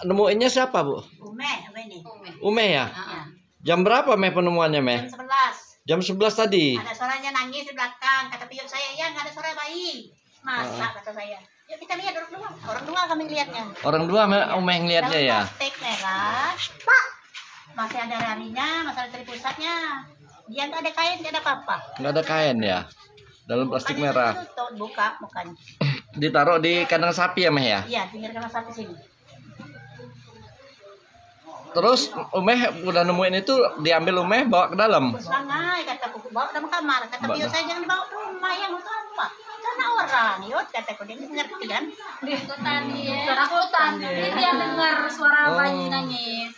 nemuinnya siapa, Bu? Ume, apa ini? Ume ya? Iya. Jam berapa Meh penemuannya Meh? Jam 11. Jam 11 tadi. Ada suaranya nangis di belakang. Kata pion saya, ya nggak ada suara bayi. Masa kata saya. Yuk kita lihat orang dua. Orang dua kami lihatnya. Orang dua Ume ngeliatnya ya? Plastik merah. Pak, masih ada rarinya, masih ada tali pusatnya. Dia nggak ada kain, nggak ada apa-apa. Nggak ada kain ya? Dalam plastik Mukanya merah. tutup, buka mukanya. Ditaruh di kandang sapi ya Meh ya? Iya, tinggal kena sapi sini. Terus Umeh udah nemuin itu, diambil Umeh bawa ke dalam. Sangai kata kuku bawa dalam kamar. Kata pion saya jangan dibawa ke rumah yang untuk apa? Karena orang, yuk kataku dia ngerti kan? Takutan dia. Takutan. Dia dengar suara bayi nangis.